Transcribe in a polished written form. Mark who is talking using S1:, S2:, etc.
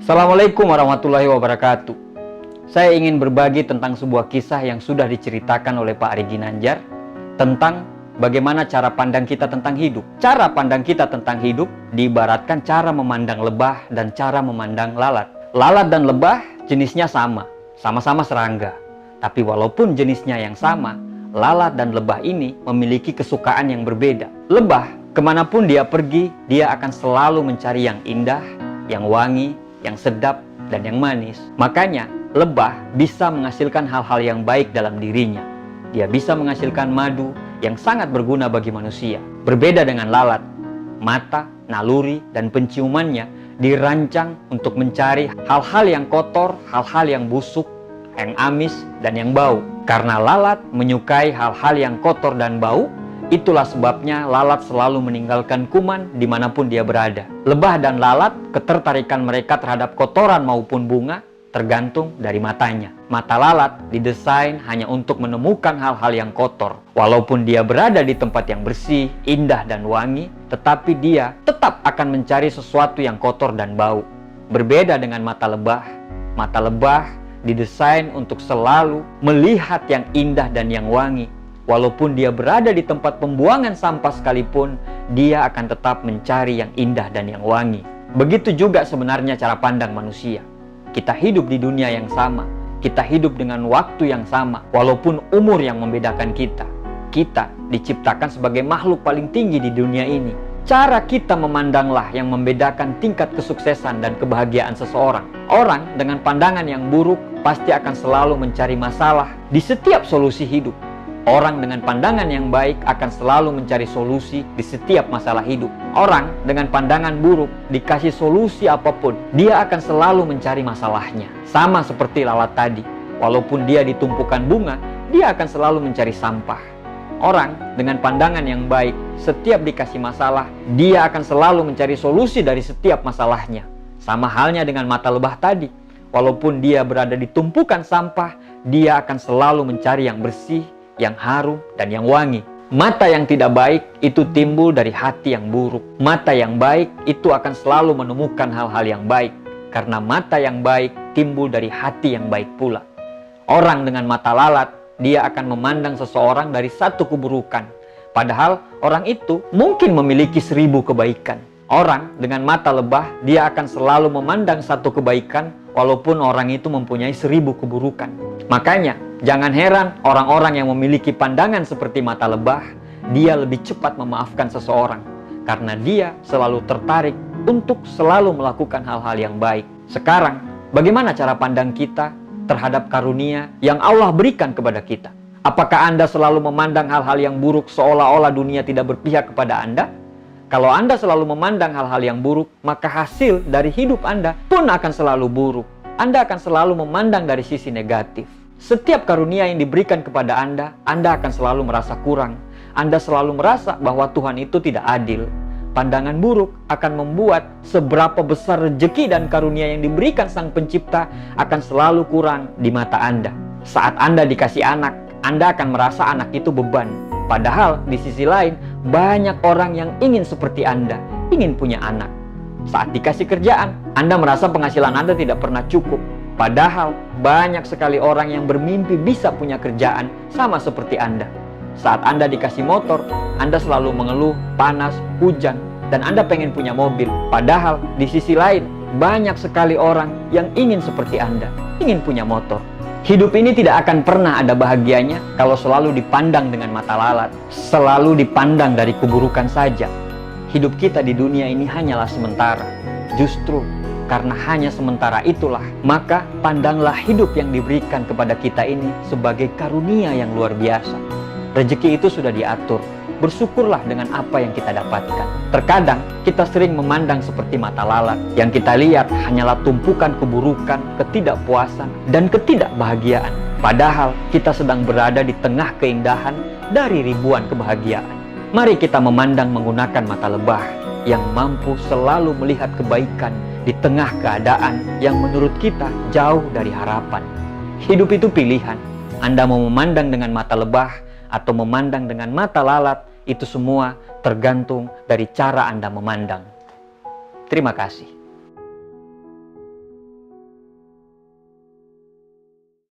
S1: Assalamualaikum warahmatullahi wabarakatuh. Saya ingin berbagi tentang sebuah kisah yang sudah diceritakan oleh Pak Ari Ginanjar tentang bagaimana cara pandang kita tentang hidup. Cara pandang kita tentang hidup diibaratkan cara memandang lebah dan cara memandang lalat. Lalat dan lebah jenisnya sama-sama serangga. Tapi walaupun jenisnya yang sama, lalat dan lebah ini memiliki kesukaan yang berbeda. Lebah, kemanapun dia pergi, dia akan selalu mencari yang indah, yang wangi, yang sedap, dan yang manis. Makanya, lebah bisa menghasilkan hal-hal yang baik dalam dirinya. Dia bisa menghasilkan madu yang sangat berguna bagi manusia. Berbeda dengan lalat, mata, naluri, dan penciumannya dirancang untuk mencari hal-hal yang kotor, hal-hal yang busuk, yang amis, dan yang bau. Karena lalat menyukai hal-hal yang kotor dan bau, itulah sebabnya lalat selalu meninggalkan kuman dimanapun dia berada. Lebah dan lalat, ketertarikan mereka terhadap kotoran maupun bunga tergantung dari matanya. Mata lalat didesain hanya untuk menemukan hal-hal yang kotor. Walaupun dia berada di tempat yang bersih, indah, dan wangi, tetapi dia tetap akan mencari sesuatu yang kotor dan bau. Berbeda dengan mata lebah didesain untuk selalu melihat yang indah dan yang wangi. Walaupun dia berada di tempat pembuangan sampah sekalipun, dia akan tetap mencari yang indah dan yang wangi. Begitu juga sebenarnya cara pandang manusia. Kita hidup di dunia yang sama. Kita hidup dengan waktu yang sama. Walaupun umur yang membedakan kita. Kita diciptakan sebagai makhluk paling tinggi di dunia ini. Cara kita memandanglah yang membedakan tingkat kesuksesan dan kebahagiaan seseorang. Orang dengan pandangan yang buruk pasti akan selalu mencari masalah di setiap solusi hidup. Orang dengan pandangan yang baik akan selalu mencari solusi di setiap masalah hidup. Orang dengan pandangan buruk dikasih solusi apapun, dia akan selalu mencari masalahnya. Sama seperti lalat tadi, walaupun dia ditumpukan bunga, dia akan selalu mencari sampah. Orang dengan pandangan yang baik, setiap dikasih masalah, dia akan selalu mencari solusi dari setiap masalahnya. Sama halnya dengan mata lebah tadi, walaupun dia berada di tumpukan sampah, dia akan selalu mencari yang bersih, yang harum, dan yang wangi. Mata yang tidak baik itu timbul dari hati yang buruk. Mata yang baik itu akan selalu menemukan hal-hal yang baik, karena mata yang baik timbul dari hati yang baik pula. Orang dengan mata lalat, dia akan memandang seseorang dari satu keburukan, padahal orang itu mungkin memiliki 1000 kebaikan. Orang dengan mata lebah, dia akan selalu memandang satu kebaikan, walaupun orang itu mempunyai 1000 keburukan. Makanya, jangan heran orang-orang yang memiliki pandangan seperti mata lebah, dia lebih cepat memaafkan seseorang. Karena dia selalu tertarik untuk selalu melakukan hal-hal yang baik. Sekarang, bagaimana cara pandang kita terhadap karunia yang Allah berikan kepada kita? Apakah Anda selalu memandang hal-hal yang buruk seolah-olah dunia tidak berpihak kepada Anda? Kalau Anda selalu memandang hal-hal yang buruk, maka hasil dari hidup Anda pun akan selalu buruk. Anda akan selalu memandang dari sisi negatif. Setiap karunia yang diberikan kepada Anda akan selalu merasa kurang. Anda selalu merasa bahwa Tuhan itu tidak adil. Pandangan buruk akan membuat seberapa besar rezeki dan karunia yang diberikan Sang Pencipta akan selalu kurang di mata Anda. Saat Anda dikasih anak, Anda akan merasa anak itu beban. Padahal di sisi lain, banyak orang yang ingin seperti Anda, ingin punya anak. Saat dikasih kerjaan, Anda merasa penghasilan Anda tidak pernah cukup. Padahal banyak sekali orang yang bermimpi bisa punya kerjaan sama seperti Anda. Saat Anda dikasih motor, Anda selalu mengeluh panas, hujan, dan Anda pengen punya mobil. Padahal di sisi lain, banyak sekali orang yang ingin seperti Anda, ingin punya motor. Hidup ini tidak akan pernah ada bahagianya kalau selalu dipandang dengan mata lalat, selalu dipandang dari keburukan saja. Hidup kita di dunia ini hanyalah sementara. Justru karena hanya sementara itulah, maka pandanglah hidup yang diberikan kepada kita ini sebagai karunia yang luar biasa. Rezeki itu sudah diatur. Bersyukurlah dengan apa yang kita dapatkan. Terkadang kita sering memandang seperti mata lalat. Yang kita lihat hanyalah tumpukan keburukan, ketidakpuasan, dan ketidakbahagiaan. Padahal kita sedang berada di tengah keindahan dari ribuan kebahagiaan. Mari kita memandang menggunakan mata lebah yang mampu selalu melihat kebaikan di tengah keadaan yang menurut kita jauh dari harapan. Hidup itu pilihan. Anda mau memandang dengan mata lebah atau memandang dengan mata lalat, itu semua tergantung dari cara Anda memandang. Terima kasih.